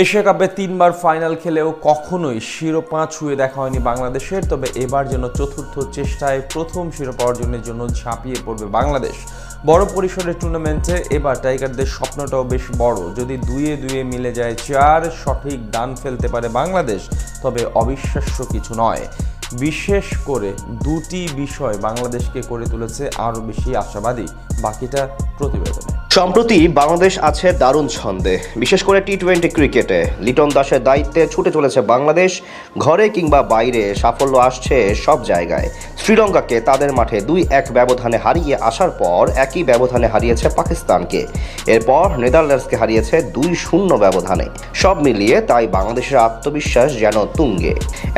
Asia কাপে 3বার final খেলেও কখনোই শিরোপা ছুঁয়ে দেখা হয়নি বাংলাদেশের। তবে এবার যেন চতুর্থ চেষ্টায় প্রথম শিরোপা অর্জনের জন্য ঝাঁপিয়ে পড়বে বাংলাদেশ। বড় পরিসরের টুর্নামেন্টে এবার টাইগারদের স্বপ্নটাও বেশ বড়। যদি দুয়ে দুয়ে মিলে যায় 4 সঠিক দান ফেলতে পারে বাংলাদেশ, তবে অবিশ্বাস্য কিছু নয়। বিশেষ করে দুটি বিষয় বাংলাদেশকে করে তুলেছে আরও বেশি আশাবাদী। বাকিটা প্রতিবেদনে। সম্প্রতি বাংলাদেশ আছে দারুণ ছন্দে। বিশেষ করে টি-20 ক্রিকেটে লিটন দাসের দায়িত্বে ছুটে চলেছে বাংলাদেশ। ঘরে কিংবা বাইরে সাফল্য আসছে সব জায়গায়। শ্রীলঙ্কাকে তাদের মাঠে 2-1 ব্যবধানে হারিয়ে আসার পর একই ব্যবধানে হারিয়েছে পাকিস্তানকে। এরপর নেদারল্যান্ডসকে হারিয়েছে 2-0 ব্যবধানে। সব মিলিয়ে তাই বাংলাদেশের আত্মবিশ্বাস যেন তুঙ্গে।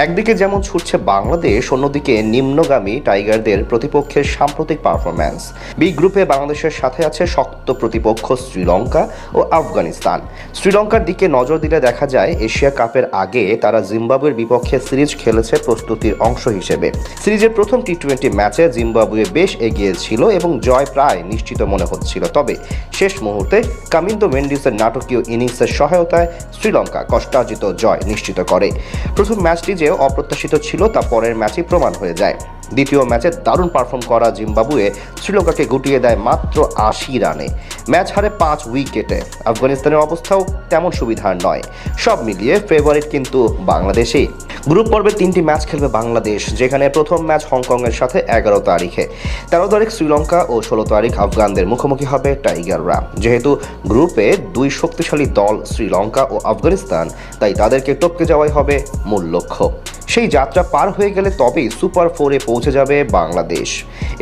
একদিকে যেমন ছুটছে বাংলাদেশ, অন্যদিকে নিম্নগামী টাইগারদের প্রতিপক্ষের সাম্প্রতিক পারফরম্যান্স। বি গ্রুপে বাংলাদেশের সাথে আছে শক্ত প্রতিপক্ষ শ্রীলঙ্কা ও আফগানিস্তান। শ্রীলঙ্কার দিকে নজর দিলে দেখা যায় এশিয়া কাপের আগে তারা জিম্বাবুয়ের বিপক্ষে সিরিজ খেলেছে প্রস্তুতির অংশ হিসেবে। সিরিজের প্রথম টি-20 ম্যাচে জিম্বাবুয়ে বেশ এগিয়ে ছিল এবং জয় প্রায় নিশ্চিত মনে হচ্ছিল। তবে শেষ মুহূর্তে কামিন্দো মেন্ডিসের নাটকীয় ইনিংসের সহায়তায় শ্রীলঙ্কা কষ্টার্জিত জয় নিশ্চিত করে। প্রথম ম্যাচটি যে অপ্রত্যাশিত ছিল তা পরের ম্যাচেই প্রমাণ হয়ে যায়। দ্বিতীয় ম্যাচে দারুণ পারফর্ম করা জিম্বাবুয়ে শ্রীলঙ্কাকে গুটিয়ে দেয় মাত্র 80 রানে। ম্যাচ হারে 5 উইকেটে। আফগানিস্তানের অবস্থাও তেমন সুবিধার নয়। সব মিলিয়ে ফেভারিট কিন্তু বাংলাদেশই। গ্রুপ পর্বে 3টি ম্যাচ খেলবে বাংলাদেশ, যেখানে প্রথম ম্যাচ হংকংয়ের সাথে 11 তারিখে, 13 তারিখ শ্রীলঙ্কা ও 16 তারিখ আফগানদের মুখোমুখি হবে টাইগাররা। যেহেতু গ্রুপে 2 শক্তিশালী দল শ্রীলঙ্কা ও আফগানিস্তান, তাই তাদেরকে টপকে যাওয়াই হবে মূল লক্ষ্য। সেই যাত্রা পার হয়ে গেলে তবেই সুপার 4-এ পৌঁছে যাবে বাংলাদেশ।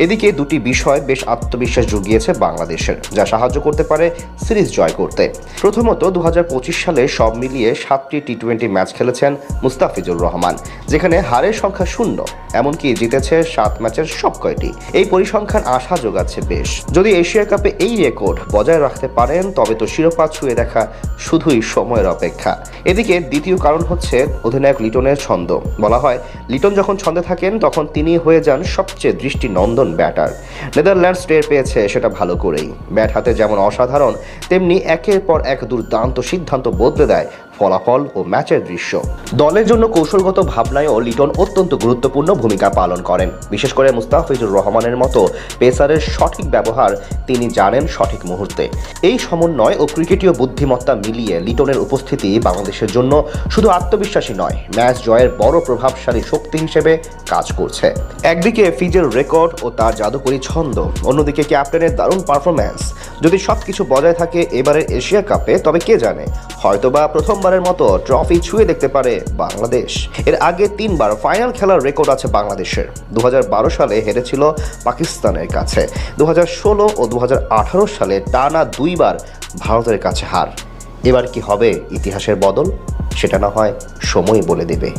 এদিকে দুটি বিষয় বেশ আত্মবিশ্বাস জুগিয়েছে বাংলাদেশের, যা সাহায্য করতে পারে সিরিজ জয় করতে। প্রথমত 2025 সালে সব মিলিয়ে 7টি টি-20 ম্যাচ খেলেছেন মুস্তাফিজুর রহমান, যেখানে হারের সংখ্যা 0, এমনকি জিতেছে 7 ম্যাচের সব কয়টি। এই পরিসংখ্যান আশা যোগাচ্ছে বেশ। যদি এশিয়া কাপে এই রেকর্ড বজায় রাখতে পারেন, তবে তো শিরোপা ছুঁয়ে দেখা শুধুই সময়ের অপেক্ষা। এদিকে দ্বিতীয় কারণ হচ্ছে অধিনায়ক লিটনের ছন্দ। বলা হয় লিটন যখন ছন্দে থাকেন তখন তিনি হয়ে যান সবচেয়ে দৃষ্টিনন্দন ব্যাটার। নেদারল্যান্ডস টের পেয়েছে সেটা ভালো করেই। ব্যাট হাতে যেমন অসাধারণ, তেমনি একের পর এক দুর্দান্ত সিদ্ধান্ত বদলে দেয় ফলাফল ও ম্যাচের দৃশ্য। দলের জন্য কৌশলগত ভাবনায়ও লিটন অত্যন্ত গুরুত্বপূর্ণ ভূমিকা পালন করেন। বিশেষ করে মুস্তাফিজুর রহমানের মতো পেসারের সঠিক ব্যবহার তিনি জানেন সঠিক মুহূর্তে। এই সমন্বয় ও ক্রিকেটীয় বুদ্ধিমত্তা মিলিয়ে লিটনের উপস্থিতি বাংলাদেশের জন্য শুধু আত্মবিশ্বাসী নয়, ম্যাচ জয়ের বড় প্রভাবশালী শক্তি হিসেবে কাজ করছে। একদিকে ফিজের রেকর্ড ও তার জাদুকরী ছন্দ, অন্যদিকে ক্যাপ্টেনের দারুণ পারফরম্যান্স। যদি সবকিছু বজায় থাকে এবারের এশিয়া কাপে, তবে কে জানে, হয়তোবা প্রথমবারের মতো ট্রফি ছুঁয়ে দেখতে পারে বাংলাদেশ। এর আগে 3বার ফাইনাল খেলার রেকর্ড আছে বাংলাদেশের। 2012 সালে হেরেছিল পাকিস্তানের কাছে, 2016 ও 2018 সালে টানা 2বার ভারতের কাছে হার। এবার কি হবে ইতিহাসের বদল, সেটা না হয় সময় বলে দেবে।